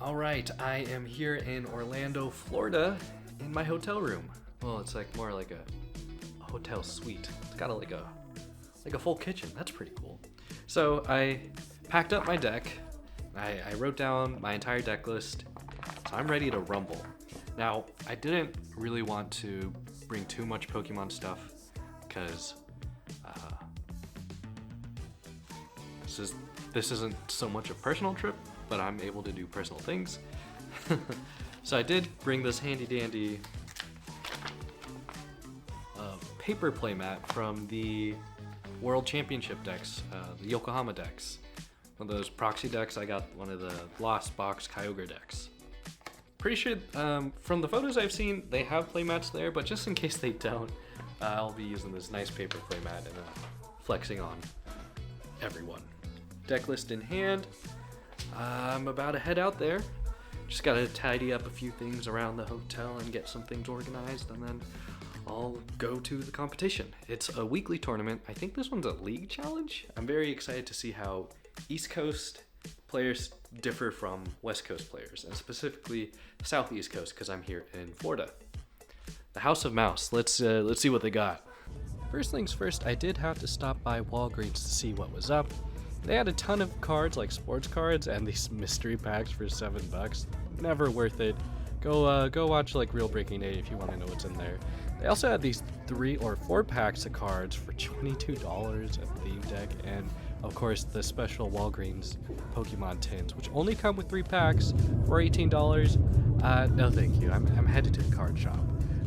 All right, I am here in Orlando, Florida, in my hotel room. Well, it's like more like a hotel suite. It's got like a full kitchen. That's pretty cool. So I packed up my deck. I wrote down my entire deck list. So I'm ready to rumble. Now, I didn't really want to bring too much Pokemon stuff because this isn't so much a personal trip, but I'm able to do personal things. So I did bring this handy dandy paper playmat from the World Championship decks, the Yokohama decks. One of those proxy decks. I got one of the Lost Box Kyogre decks. Pretty sure from the photos I've seen, they have playmats there, but just in case they don't, I'll be using this nice paper playmat and flexing on everyone. Deck list in hand. I'm about to head out there. Just gotta tidy up a few things around the hotel and get some things organized, and then I'll go to the competition. It's a weekly tournament. I think this one's a league challenge. I'm very excited to see how East Coast players differ from West Coast players, and specifically Southeast Coast, because I'm here in Florida. The House of Mouse. Let's see what they got. First things first, I did have to stop by Walgreens to see what was up. They had a ton of cards, like sports cards, and these mystery packs for $7. Never worth it. Go watch like Real Breaking 8 if you want to know what's in there. They also had these 3 or 4 packs of cards for $22 at Theme Deck, and of course the special Walgreens Pokemon tins, which only come with 3 packs for $18. No thank you. I'm headed to the card shop.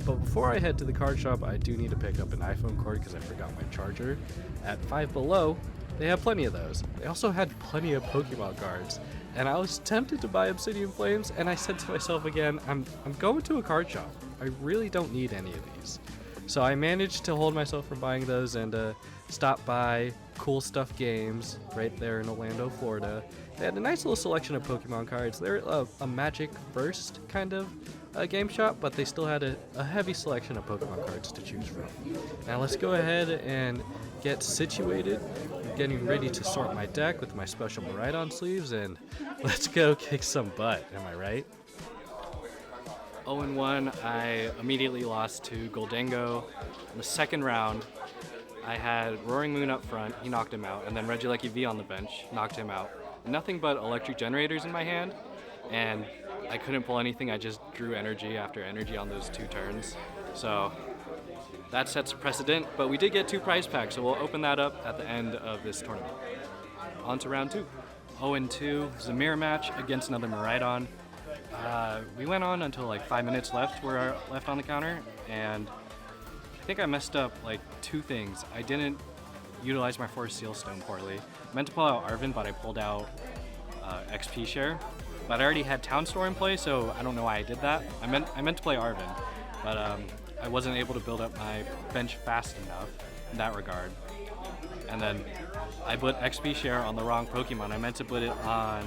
But before I head to the card shop, I do need to pick up an iPhone cord because I forgot my charger. At Five Below, they have plenty of those. They also had plenty of Pokemon cards, and I was tempted to buy Obsidian Flames, and I said to myself again, I'm going to a card shop. I really don't need any of these. So I managed to hold myself from buying those and stop by Cool Stuff Games right there in Orlando, Florida. They had a nice little selection of Pokemon cards. They're a Magic First kind of game shop, but they still had a heavy selection of Pokemon cards to choose from. Now let's go ahead and get situated. I'm getting ready to sort my deck with my special Miraidon sleeves, and let's go kick some butt. Am I right? 0-1, I immediately lost to Goldango. In the second round, I had Roaring Moon up front, he knocked him out, and then Regieleki V on the bench, knocked him out. Nothing but electric generators in my hand, and I couldn't pull anything. I just drew energy after energy on those 2 turns. So that sets a precedent, but we did get 2 prize packs, so we'll open that up at the end of this tournament. On to round 2. 0-2, it's a mirror match against another Miraidon. We went on until like 5 minutes left were left on the counter, and I think I messed up like 2 things. I didn't utilize my Force Seal Stone poorly. I meant to pull out Arven, but I pulled out XP Share. But I already had Town Store in play, so I don't know why I did that. I meant to play Arven, but I wasn't able to build up my bench fast enough in that regard. And then I put XP Share on the wrong Pokemon. I meant to put it on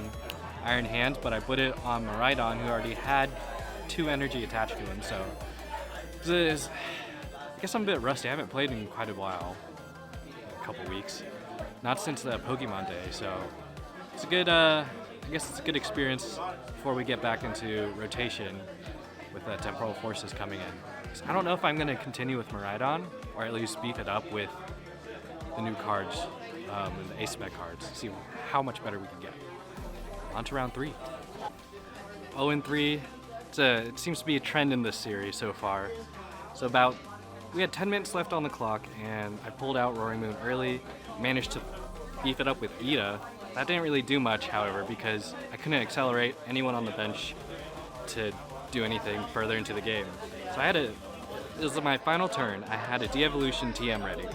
Iron Hands, but I put it on Miraidon, who already had 2 energy attached to him. So I guess I'm a bit rusty. I haven't played in quite a while, a couple weeks, not since the Pokemon Day. So it's a good. I guess it's a good experience before we get back into rotation with Temporal Forces coming in. So I don't know if I'm going to continue with Miraidon, or at least beef it up with the new cards, and the Ace-Spec cards, see how much better we can get. On to round 3. 0-3. It seems to be a trend in this series so far. So we had 10 minutes left on the clock, and I pulled out Roaring Moon early, managed to beef it up with Ida. That didn't really do much, however, because I couldn't accelerate anyone on the bench to do anything further into the game. So it was my final turn. I had a De-Evolution TM ready.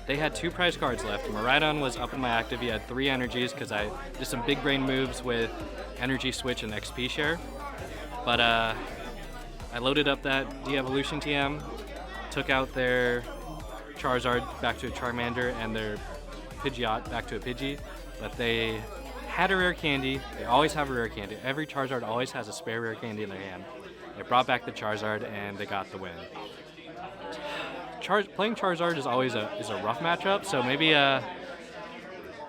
They had 2 prize cards left. Miraidon was up in my active. He had 3 energies because I did some big brain moves with Energy Switch and XP Share. But I loaded up that De-Evolution TM, took out their Charizard back to a Charmander and their Pidgeot back to a Pidgey. But they had a rare candy. They always have a rare candy. Every Charizard always has a spare rare candy in their hand. They brought back the Charizard and they got the win. Playing Charizard is always a rough matchup, so maybe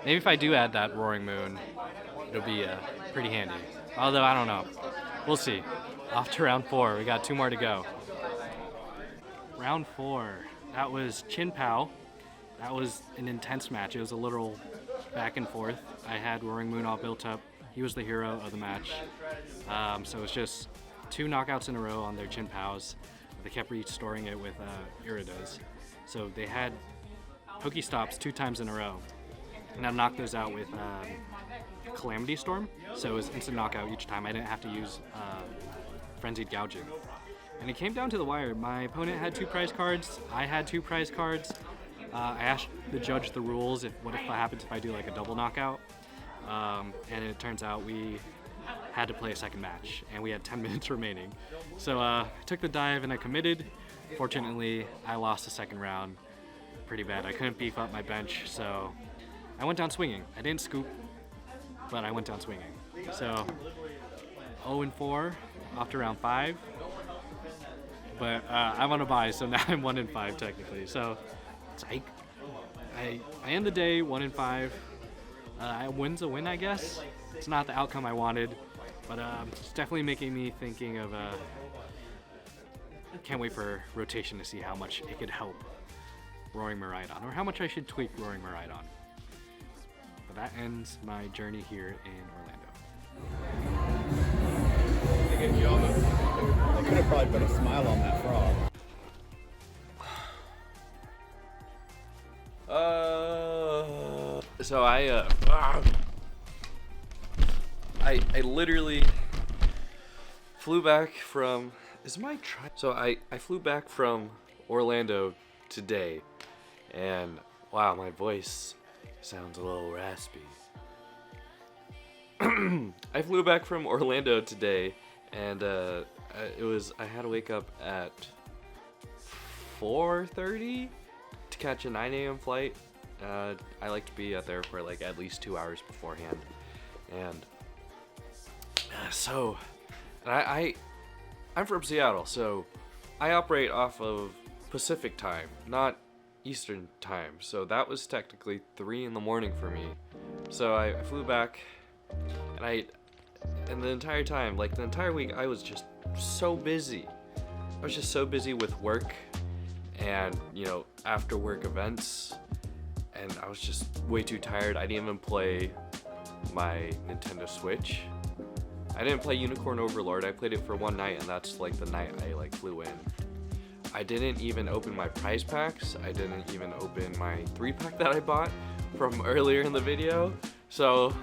if I do add that Roaring Moon, it'll be pretty handy. Although, I don't know. We'll see. Off to round 4. We got 2 more to go. Round 4. That was Chin Pao. That was an intense match. It was a literal back and forth. I had Roaring Moon all built up. He was the hero of the match. So it was just 2 knockouts in a row on their Chin Paos. They kept restoring it with Iridos. So they had Pokestops 2 times in a row. And I knocked those out with Calamity Storm. So it was instant knockout each time. I didn't have to use Frenzied Gouging. And it came down to the wire. My opponent had 2 prize cards. I had 2 prize cards. I asked the judge the rules. What happens if I do like a double knockout? And it turns out we had to play a second match, and we had 10 minutes remaining. So I took the dive and I committed. Fortunately, I lost the second round pretty bad. I couldn't beef up my bench, so I went down swinging. I didn't scoop, but I went down swinging. So 0-4 off to round 5. But I'm on a bye, so now I'm 1-5 technically. So psych. I end the day 1-5. A win's a win, I guess. It's not the outcome I wanted, but it's definitely making me thinking of. Can't wait for rotation to see how much it could help Roaring Miraidon, or how much I should tweak Roaring Miraidon. But that ends my journey here in Orlando. They could have probably put a smile on that frog. So I literally flew back from. I flew back from Orlando today, and wow, my voice sounds a little raspy. I flew back from Orlando today, and I had to wake up at 4:30 to catch a 9 a.m. flight. I like to be at the airport like at least 2 hours beforehand, and I'm from Seattle, so I operate off of Pacific time, not Eastern time. So that was technically 3 in the morning for me. So I flew back, and the entire time, like the entire week, I was just so busy. I was just so busy with work and, after work events, and I was just way too tired. I didn't even play my Nintendo Switch. I didn't play Unicorn Overlord. I played it for one night, and that's like the night I flew in. I didn't even open my prize packs. I didn't even open my 3-pack that I bought from earlier in the video. So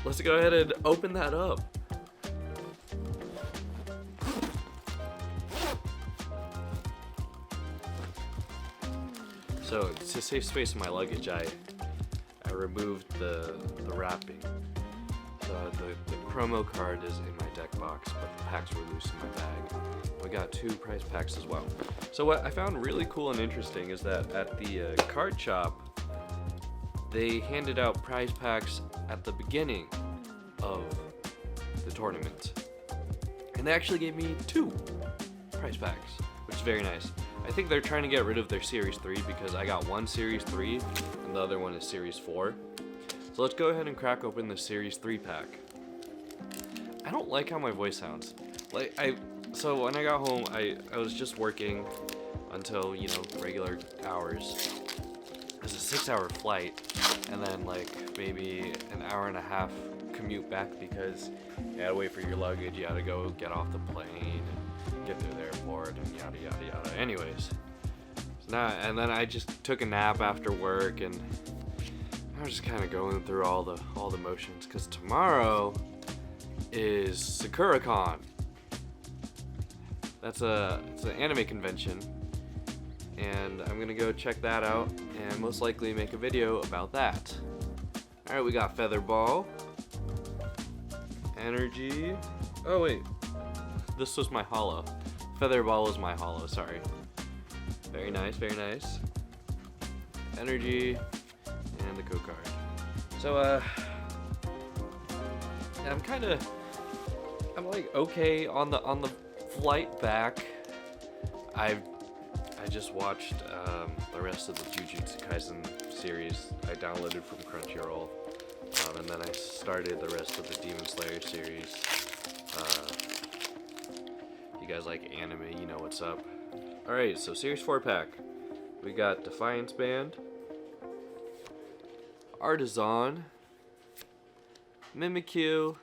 let's go ahead and open that up. So to save space in my luggage, I removed the wrapping. The promo card is in my deck box, but the packs were loose in my bag. We got 2 prize packs as well. So what I found really cool and interesting is that at the card shop, they handed out prize packs at the beginning of the tournament. And they actually gave me 2 prize packs, which is very nice. I think they're trying to get rid of their Series 3 because I got one Series 3 and the other one is Series 4. So let's go ahead and crack open the Series 3 pack. I don't like how my voice sounds. So when I got home, I was just working until, regular hours. It was a 6-hour flight, and then maybe an hour and a half commute back because you had to wait for your luggage, you had to go get off the plane, get to the airport, and yada yada yada. Anyways, and then I just took a nap after work, and I was just kind of going through all the motions because tomorrow is SakuraCon. It's an anime convention, and I'm gonna go check that out and most likely make a video about that. All right, we got Feather Ball, Energy. Oh wait, this was my holo. Feather Ball was my holo. Sorry. Very nice, very nice. Energy. And the code card. So I'm okay on the flight back. I just watched the rest of the Jujutsu Kaisen series I downloaded from Crunchyroll, and and then I started the rest of the Demon Slayer series. You guys like anime, you know what's up. Alright, so Series 4 pack. We got Defiance Band, Artisan, Mimikyu,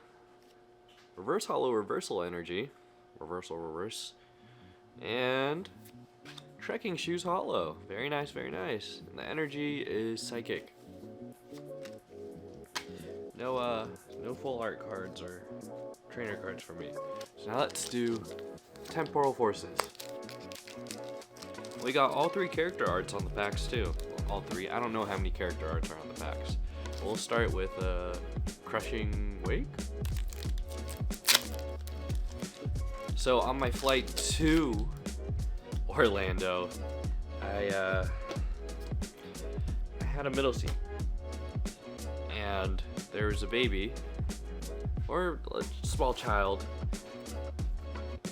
Reverse Hollow Reversal Energy, Reverse, and Trekking Shoes Hollow. Very nice, very nice. And the energy is Psychic. No full art cards or trainer cards for me. So now let's do Temporal Forces. We got all 3 character arts on the packs too. Well, all 3. I don't know how many character arts are on the packs. We'll start with Crushing Wake. So on my flight to Orlando, I had a middle seat, and there was a baby or a small child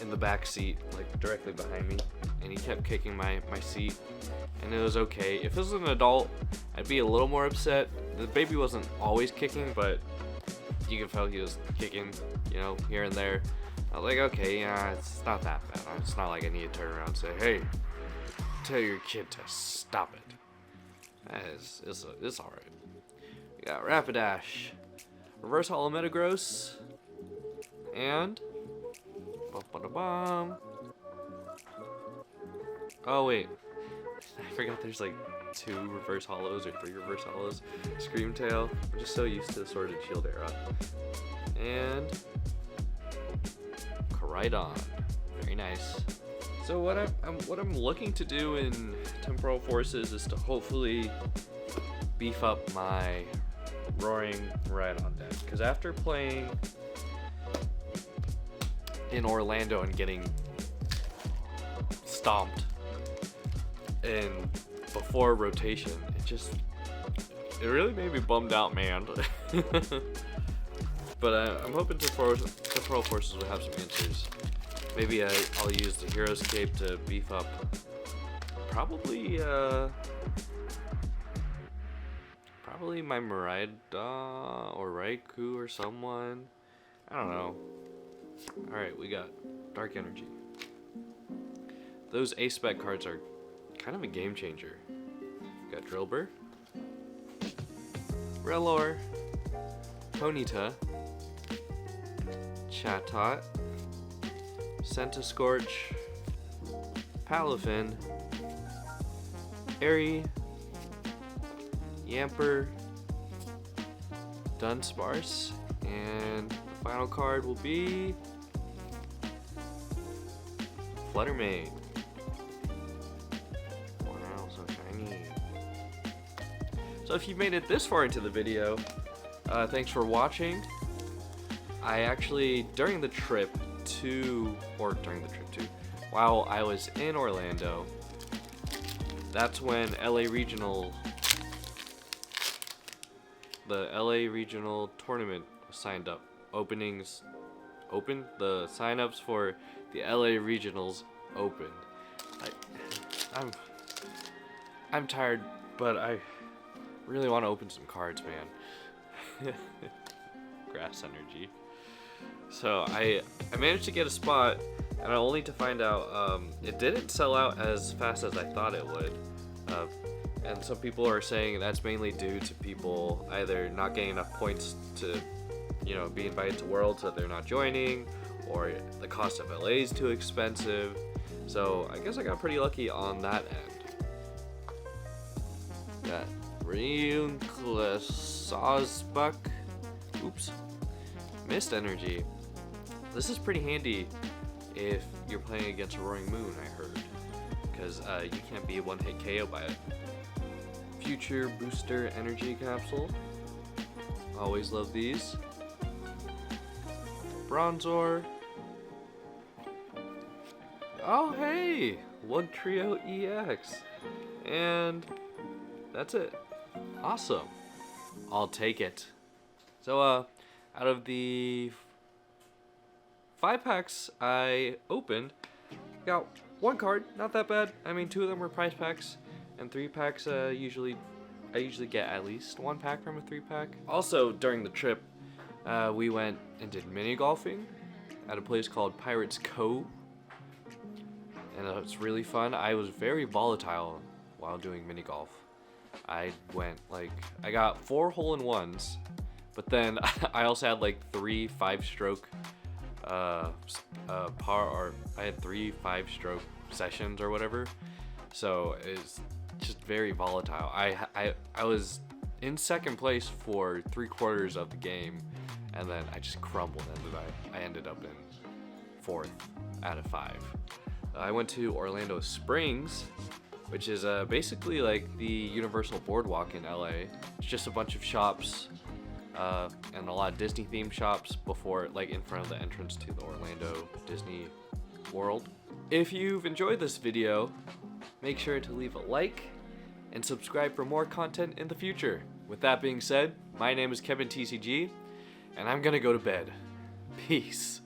in the back seat, like directly behind me, and he kept kicking my seat, and it was okay. If it was an adult, I'd be a little more upset. The baby wasn't always kicking, but you could tell he was kicking, you know, here and there. I was like, okay, yeah, it's not that bad. It's not like I need to turn around and say, hey, tell your kid to stop it. It's alright. We got Rapidash, Reverse Hollow Metagross, and oh wait, I forgot there's like 2 reverse hollows or 3 reverse hollows. Screamtail. I'm just so used to the Sword and Shield era. And Miraidon. Very nice. So what I'm looking to do in Temporal Forces is to hopefully beef up my Roaring Miraidon deck, because after playing in Orlando and getting stomped in before rotation, it really made me bummed out, man. But I'm hoping Temporal Forces will have some answers. Maybe I'll use the Hero's Cape to beef up probably my Miraidon or Raikou or someone. I don't know. Alright, we got Dark Energy. Those A-Spec cards are kind of a game changer. We got Drillbur, Rellor, Ponyta, Shoutout, Centiskorch, Palafin, Airy, Yamper, Dunsparce, and the final card will be Fluttermane. Wow, so shiny. So if you made it this far into the video, thanks for watching. I actually, during the trip to, while I was in Orlando, that's when the LA Regional Tournament was signed up. The sign-ups for the LA Regionals opened. I'm tired, but I really want to open some cards, man. Grass Energy. So I managed to get a spot, and only to find out it didn't sell out as fast as I thought it would. And some people are saying that's mainly due to people either not getting enough points to, you know, be invited to Worlds, so they're not joining, or the cost of LA is too expensive. So I guess I got pretty lucky on that end. Got Reuniclus, Sawsbuck, Mist Energy. This is pretty handy if you're playing against a Roaring Moon, I heard, because you can't be one-hit KO by it. Future Booster Energy Capsule. Always love these. Bronzor. Oh hey! Wugtrio EX. And that's it. Awesome. I'll take it. So out of the 5 packs I opened, got 1 card, not that bad. I mean, 2 of them were prize packs, and 3 packs usually I usually get at least 1 pack from a 3-pack. Also, during the trip, we went and did mini golfing at a place called Pirates Cove, and it was really fun. I was very volatile while doing mini golf. I got 4 hole-in-ones, but then I also had like 3 5-stroke I had 3 5-stroke sessions or whatever, so it's just very volatile. I was in second place for 3/4 of the game, and then I just crumbled, and I ended up in 4th out of 5. I went to Orlando Springs, which is basically like the Universal Boardwalk in LA. It's just a bunch of shops and a lot of Disney themed shops before, like, in front of the entrance to the Orlando Disney World. If you've enjoyed this video, make sure to leave a like and subscribe for more content in the future. With that being said, my name is Kevin TCG, and I'm gonna go to bed. Peace.